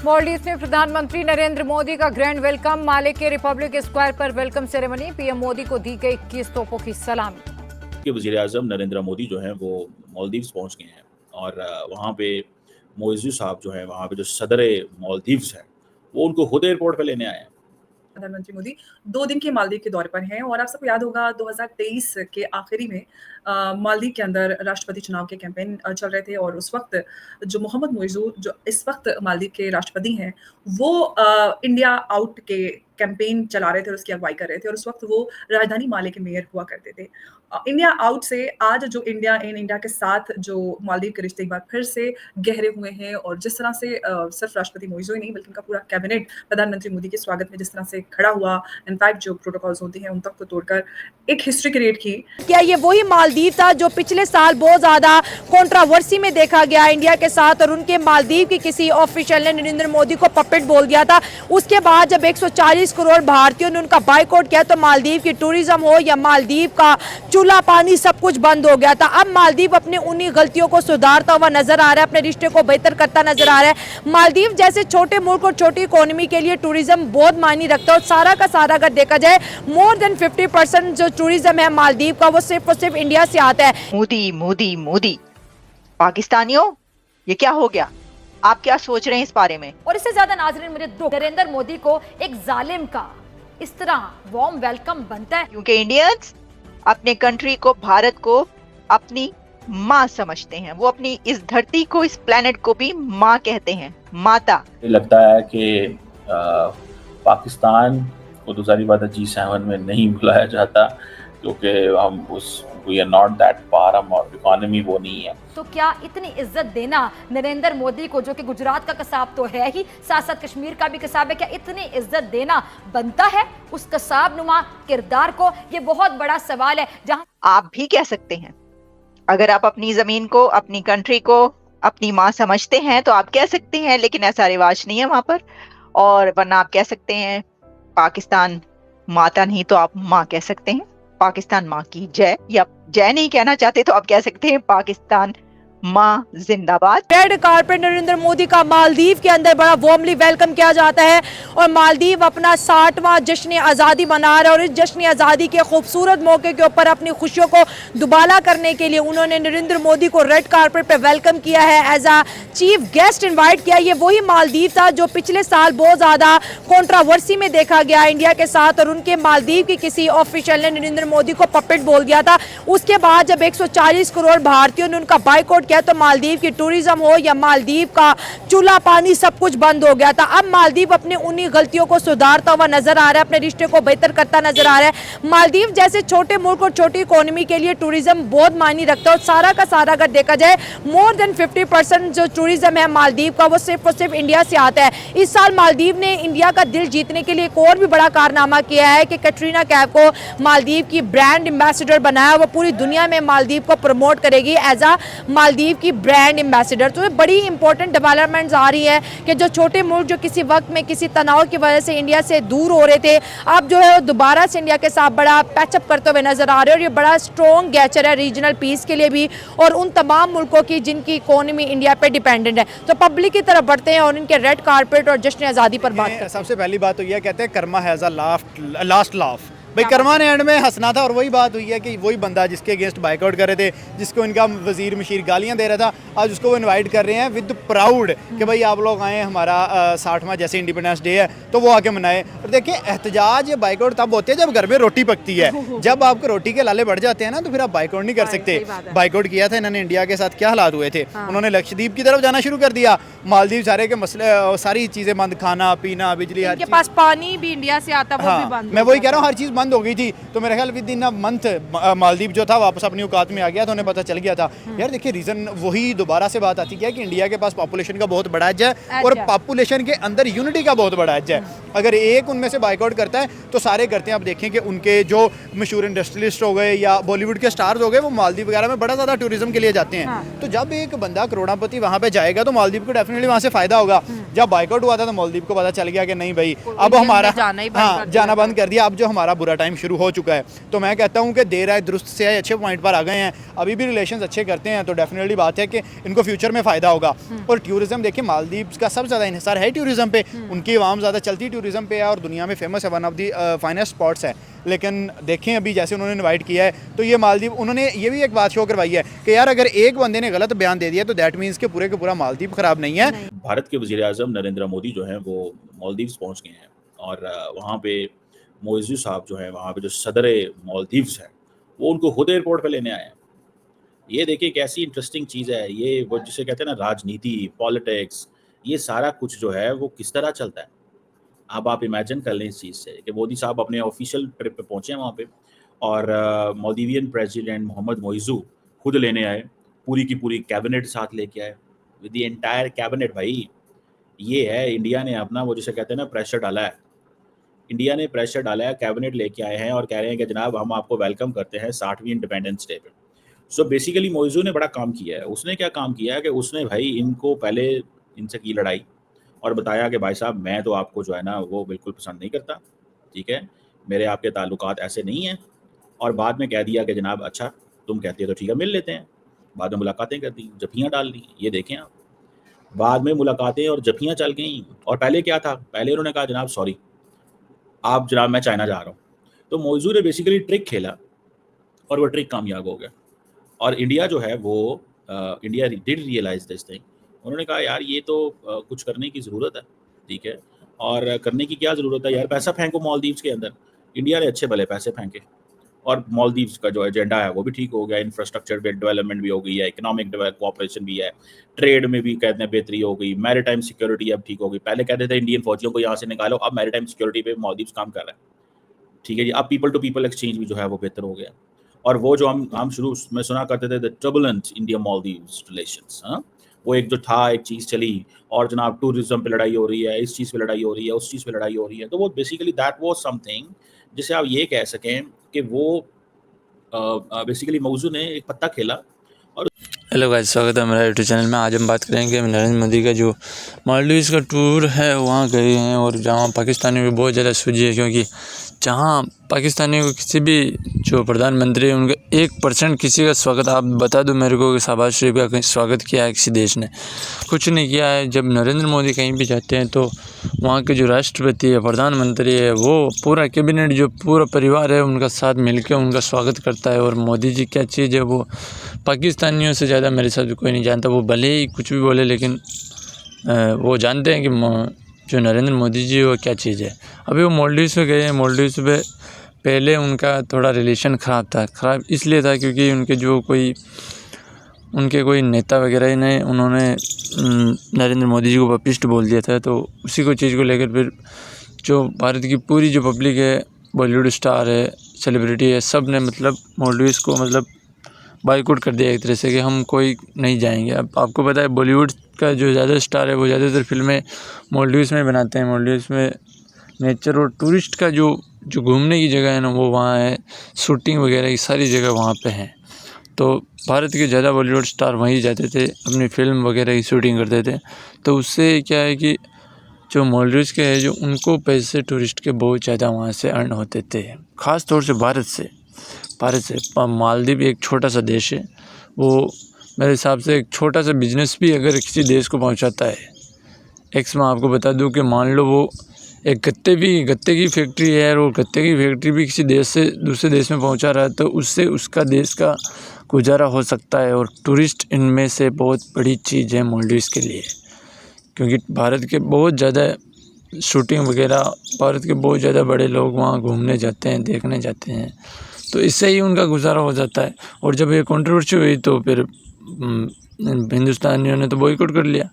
मालदीव में प्रधानमंत्री नरेंद्र मोदी का ग्रैंड वेलकम। माले के रिपब्लिक स्क्वायर पर वेलकम सेरेमनी। पीएम मोदी को दी गई 21 तोपों की सलामी। के वज़ीर-ए-आज़म नरेंद्र मोदी जो हैं वो मालदीव्स पहुंच गए हैं और वहाँ पे मोइज़ू साहब जो हैं, वहाँ पे जो सदर मालदीव्स हैं, वो उनको खुद एयरपोर्ट पे लेने आए हैं। प्रधानमंत्री मोदी 2 दिन के मालदीव के दौरे पर हैं और आप सबको याद होगा 2023 के आखिरी में मालदीव के अंदर राष्ट्रपति चुनाव के कैंपेन चल रहे थे और उस वक्त जो मोहम्मद मोइज़ू जो इस वक्त मालदीव के राष्ट्रपति हैं, वो इंडिया आउट के कैंपेन चला रहे थे और उसकी अगुवाई कर रहे थे और उस वक्त वो राजधानी माले के मेयर हुआ करते थे। इंडिया आउट से आज जो इंडिया के साथ जो मालदीव के रिश्ते एक बार फिर से गहरे हुए हैं और जिस तरह से सिर्फ राष्ट्रपति मोइज़ू ही नहीं बल्कि उनका पूरा कैबिनेट प्रधानमंत्री मोदी के स्वागत में जिस तरह से खड़ा हुआ, इनफैक्ट जो प्रोटोकॉल्स होते हैं उन तक को तोड़कर एक हिस्ट्री क्रिएट की। क्या ये वही मालदीव था जो पिछले साल बहुत ज्यादा कंट्रोवर्सी में देखा गया इंडिया के साथ और उनके मालदीव की किसी ऑफिशियल ने नरेंद्र मोदी को पपेट बोल दिया था। उसके बाद जब 140 करोड़ भारतीयों ने उनका बाइकआउट किया तो मालदीव की टूरिज्म हो या मालदीव का चूल्हा पानी सब कुछ बंद हो गया था। अब मालदीव अपने उन्हीं गलतियों को सुधारता हुआ नजर आ रहा है, अपने रिश्ते को बेहतर करता नजर आ रहा है। मालदीव जैसे छोटे मुल्क और छोटी इकोनॉमी के लिए टूरिज्म बहुत मायने रखता है और सारा का सारा अगर देखा जाए मोर देन 50% जो टूरिज्म है मालदीव का वो सिर्फ और सिर्फ इंडिया से आता है। मोदी मोदी मोदी, पाकिस्तानियों ये क्या हो गया? आप क्या सोच रहे हैं इस बारे में? और इससे ज्यादा नाज़रीन मुझे नरेंद्र मोदी को एक जालिम का इस तरह वार्म वेलकम बनता है क्योंकि इंडियंस अपने कंट्री को, भारत को अपनी माँ समझते हैं। वो अपनी इस धरती को, इस प्लेनेट को भी माँ कहते हैं, माता। लगता है कि पाकिस्तान को तो सारी बात G7 में नहीं बुलाया जाता क्योंकि हम we are not that power, और इकोनॉमी वो नहीं है। तो क्या इतनी इज्जत देना नरेंद्र मोदी को, जो कि गुजरात का कसाब तो है ही, साथ साथ कश्मीर का भी कसाब है, क्या इतनी इज्जत देना बनता है उस कसाब नुमा किरदार को? ये बहुत बड़ा सवाल है। जहां आप भी कह सकते हैं, अगर आप अपनी जमीन को, अपनी कंट्री को अपनी माँ समझते हैं तो आप कह सकते हैं, लेकिन ऐसा रिवाज नहीं है वहां पर। और वरना आप कह सकते हैं पाकिस्तान माता नहीं तो आप माँ कह सकते हैं, पाकिस्तान माँ की जय, या जय नहीं कहना चाहते तो आप कह सकते हैं पाकिस्तान माँ जिंदाबाद। रेड कारपेट नरेंद्र मोदी का मालदीव के अंदर बड़ा वार्मली वेलकम किया जाता है और मालदीव अपना 60वां जश्न आज़ादी मना रहा है और इस जश्न आज़ादी के खूबसूरत मौके के ऊपर अपनी खुशियों को दुबाला करने के लिए उन्होंने नरेंद्र मोदी को रेड कारपेट पे वेलकम किया है, as a chief guest invite किया। ये वही मालदीव था जो पिछले साल बहुत ज़्यादा कंट्रोवर्सी में देखा गया इंडिया के साथ और उनके मालदीव की किसी ऑफिशियल ने नरेंद्र मोदी को पपेट बोल दिया था। उसके बाद जब 140 करोड़ भारतीयों ने उनका बाइकआउट क्या तो मालदीव की टूरिज्म हो या मालदीव का चूल्हा पानी सब कुछ बंद हो गया था। अब मालदीव अपने उन्हीं गलतियों को सुधारता हुआ नजर आ रहा है, अपने रिश्ते को बेहतर करता नजर आ रहा है। मालदीव जैसे छोटे मुल्क और छोटी इकोनॉमी के लिए टूरिज्म बहुत मायने रखता है और सारा का सारा अगर देखा जाए मोर देन 50% जो टूरिज्म है मालदीव का वो सिर्फ और सिर्फ इंडिया से आता है। इस साल मालदीव ने इंडिया का दिल जीतने के लिए एक और भी बड़ा कारनामा किया है कि कैटरीना कैफ को मालदीव की ब्रांड एम्बेसडर बनाया। वो पूरी दुनिया में मालदीव को प्रमोट करेगी एज अ मालदीव की ब्रांड एम्बेसडर। तो बड़ी इंपॉर्टेंट डेवलपमेंट्स आ रही है कि जो छोटे मुल्क जो किसी वक्त में किसी तनाव की वजह से इंडिया से दूर हो रहे थे, अब जो है वो दोबारा से इंडिया के साथ बड़ा पैचअप करते हुए नजर आ रहे हैं और ये बड़ा स्ट्रॉन्ग गेस्चर है रीजनल पीस के लिए भी और उन तमाम मुल्कों की जिनकी इकोनॉमी इंडिया पे डिपेंडेंट है। तो पब्लिक की तरफ बढ़ते हैं और इनके रेड कारपेट और जश्न आज़ादी पर बात करते हैं। सबसे पहली बात तो यह कहते हैं Karma has a last laugh. भाई कर्मा ने एंड में हंसना था और वही बात हुई है कि वही बंदा जिसके अगेंस्ट बाइकआउट कर रहे थे, जिसको इनका वजीर मशीर गालियां दे रहा था, आज उसको वो इनवाइट कर रहे हैं विद प्राउड कि भाई आप लोग आए, हमारा 60वां जैसे इंडिपेंडेंस डे है तो वो आके मनाए। और देखिए एहतजाज बाइकआउट तब होते हैं जब घर में रोटी पकती है। जब आपको रोटी के लाले बढ़ जाते हैं ना तो फिर आप बाइकआउट नहीं कर सकते। बाइकआउट किया था इन्होंने इंडिया के साथ, क्या हालात हुए थे? उन्होंने लक्षद्वीप की तरफ जाना शुरू कर दिया, मालदीव सारे के मसले सारी चीज़ें बंद, खाना पीना बिजली, इनके पास पानी भी इंडिया से आता वो भी बंद। मैं वही कह रहा हूँ, हर चीज़ बंद हो गई थी। तो मेरे ख्याल with in a month Maldives जो था वापस अपनी औकात में आ गया, तो उन्हें पता चल गया था। यार देखिए रीज़न वही दोबारा से बात आती है कि इंडिया के पास पॉपुलेशन का बहुत बड़ा एज है और पॉपुलेशन के अंदर यूनिटी का बहुत बड़ा एज है। अगर एक उनमें से बाइकआउट करता है तो सारे करते हैं। आप देखें कि उनके जो मशहूर इंडस्ट्रियलिस्ट हो गए या बॉलीवुड के स्टार्स हो गए वो मालदीव वगैरह में बड़ा ज़्यादा टूरिज्म के लिए जाते हैं। तो जब एक बंदा करोड़पति वहाँ पे जाएगा तो मालदीव को डेफिनेटली वहाँ से फ़ायदा होगा। जब बाइकआउट हुआ था तो मालदीव को पता चल गया कि नहीं भाई अब इंडियंस हमारा ने जाना ही बंद कर दिया जाना था। बंद कर दिया, अब जो हमारा बुरा टाइम शुरू हो चुका है। तो मैं कहता हूँ कि देर आए दुरुस्त से आए, अच्छे पॉइंट पर आ गए हैं, अभी भी रिलेशंस अच्छे करते हैं तो डेफिनेटली बात है कि इनको फ्यूचर में फ़ायदा होगा। और टूरिज़्म देखिए मालदीव का सबसे ज़्यादा इन्हिसार है टूरिज़्म पे, उनकी आवाम ज़्यादा चलती टूरिज़्म पे है और दुनिया में फेमस है, one of the finest spots है। लेकिन देखें अभी जैसे उन्होंने इनवाइट किया है तो ये मालदीव, उन्होंने ये भी एक बात शो करवाई है कि यार अगर एक बंदे ने गलत बयान दे दिया तो दैट मीन्स कि पूरे का पूरा मालदीव ख़राब नहीं है। भारत के वज़ीर-ए-आज़म नरेंद्र मोदी जो हैं वो मालदीव्स पहुंच गए हैं और वहाँ पे मोइज़ू साहब जो हैं, वहाँ पे जो सदर मालदीव्स हैं, वो उनको खुद एयरपोर्ट पे लेने आए हैं। ये देखिए कैसी इंटरेस्टिंग चीज़ है, ये वो जिसे कहते हैं ना राजनीति, पॉलिटिक्स, ये सारा कुछ जो है वो किस तरह चलता है। अब आप इमेजिन कर लें इस चीज़ से कि मोदी साहब अपने ऑफिशियल ट्रिप पे पहुँचे हैं वहाँ पे और मालदीवियन प्रेसिडेंट मोहम्मद मोइज़ू खुद लेने आए, पूरी की पूरी कैबिनेट साथ लेके आए, विद द एंटायर कैबिनेट। भाई ये है इंडिया ने अपना वो जिसे कहते हैं ना प्रेशर डाला है, इंडिया ने प्रेशर डाला है, कैबिनेट लेके आए हैं और कह रहे हैं कि जनाब हम आपको वेलकम करते हैं 60वीं इंडिपेंडेंस डे पे। सो बेसिकली मोइज़ू ने बड़ा काम किया है। उसने क्या काम किया है कि उसने भाई इनको पहले इनसे की लड़ाई और बताया कि भाई साहब मैं तो आपको जो है ना वो बिल्कुल पसंद नहीं करता, ठीक है, मेरे आपके ताल्लुकात ऐसे नहीं हैं। और बाद में कह दिया कि जनाब अच्छा तुम कहती हो तो ठीक है मिल लेते हैं। बाद में मुलाकातें कर दी, जफ़ियाँ डाल दी, ये देखें आप। बाद में मुलाकातें और जफ़ियाँ चल गईं और पहले क्या था, पहले उन्होंने कहा जनाब सॉरी, आप जनाब मैं चाइना जा रहा हूँ। तो मोइज़ू ने बेसिकली ट्रिक खेला और वो ट्रिक कामयाब हो गया। और इंडिया जो है वो India did realise this thing. उन्होंने कहा यार ये तो कुछ करने की ज़रूरत है, ठीक है, और करने की क्या ज़रूरत है यार, पैसा फेंको मालदीव्स के अंदर। इंडिया ने अच्छे भले पैसे फेंके और मालदीव्स का जो एजेंडा है वो भी ठीक हो गया, इंफ्रास्ट्रक्चर डेवलपमेंट भी हो गई है, इकोनॉमिक कोऑपरेशन भी है, ट्रेड में भी कहते हैं बेहतरी हो गई, मैरीटाइम सिक्योरिटी अब ठीक हो गई। पहले कहते थे इंडियन फौजियों को यहाँ से निकालो, अब मैरीटाइम सिक्योरिटी पे मालदीव्स काम कर रहा है, ठीक है जी। अब पीपल टू पीपल एक्सचेंज भी जो है वो बेहतर हो गया। और वो जो हम शुरू में सुना करते थे the turbulent India Maldives relations, हाँ, वो एक जो था एक चीज़ चली और जनाब टूरिज्म पे लड़ाई हो रही है, इस चीज़ पे लड़ाई हो रही है, उस चीज़ पे लड़ाई हो रही है। तो वो बेसिकली दैट वाज समथिंग जिसे आप ये कह सकें कि वो बेसिकली मौजू ने एक पत्ता खेला। और हेलो गाइस, स्वागत है मेरा यूट्यूब चैनल में। आज हम बात करेंगे नरेंद्र मोदी का जो मालदीव्स का टूर है वहाँ गए हैं और जहाँ पाकिस्तानियों को बहुत ज़्यादा सूझी है, क्योंकि जहाँ पाकिस्तानियों को किसी भी जो प्रधानमंत्री है उनका 1% किसी का स्वागत आप बता दो मेरे को कि शहबाज शरीफ का कहीं स्वागत किया है किसी देश ने? कुछ नहीं किया है। जब नरेंद्र मोदी कहीं भी जाते हैं तो वहाँ के जो राष्ट्रपति है, प्रधानमंत्री है, वो पूरा कैबिनेट जो पूरा परिवार है उनका साथ मिलकर उनका स्वागत करता है। और मोदी जी क्या चीज़ है वो पाकिस्तानियों से ज़्यादा मेरे साथ कोई नहीं जानता। वो भले ही कुछ भी बोले लेकिन वो जानते हैं कि जो नरेंद्र मोदी जी वो क्या चीज़ है। अभी वो मालदीव्स में गए हैं। मालदीव्स पे पहले उनका थोड़ा रिलेशन ख़राब था। ख़राब इसलिए था क्योंकि उनके कोई नेता वगैरह ने उन्होंने नरेंद्र मोदी जी को पपिस्ट बोल दिया था। तो उसी को चीज़ को लेकर फिर जो भारत की पूरी जो पब्लिक है, बॉलीवुड स्टार है, सेलिब्रिटी है, सब ने मतलब मालदीव्स को मतलब बाइकआउट कर दिया एक तरह से कि हम कोई नहीं जाएंगे। अब आपको पता है बॉलीवुड का जो ज़्यादा स्टार है वो ज़्यादातर फिल्में मालदीव्स में बनाते हैं। मालदीव्स में नेचर और टूरिस्ट का जो घूमने की जगह है ना वो वहाँ है, शूटिंग वगैरह की सारी जगह वहाँ पे हैं। तो भारत के ज़्यादा बॉलीवुड स्टार वहीं जाते थे, अपनी फिल्म वगैरह की शूटिंग करते थे। तो उससे क्या है कि जो मालदीव्स के है जो उनको पैसे टूरिस्ट के बहुत ज़्यादा वहाँ से अर्न होते थे, ख़ास तौर से भारत से। मालदीव एक छोटा सा देश है, वो मेरे हिसाब से एक छोटा सा बिजनेस भी अगर किसी देश को पहुंचाता है। मैं आपको बता दूं कि मान लो वो एक गत्ते की फैक्ट्री है और वो गत्ते की फैक्ट्री भी किसी देश से दूसरे देश में पहुंचा रहा है तो उससे उसका देश का गुजारा हो सकता है। और टूरिस्ट इनमें से बहुत बड़ी चीज़ है मालदीव्स के लिए, क्योंकि भारत के बहुत ज़्यादा शूटिंग वगैरह, भारत के बहुत ज़्यादा बड़े लोग वहाँ घूमने जाते हैं, देखने जाते हैं, तो इससे ही उनका गुजारा हो जाता है। और जब ये कंट्रोवर्सी हुई तो फिर हिंदुस्तानियों ने तो बॉयकॉट कर लिया।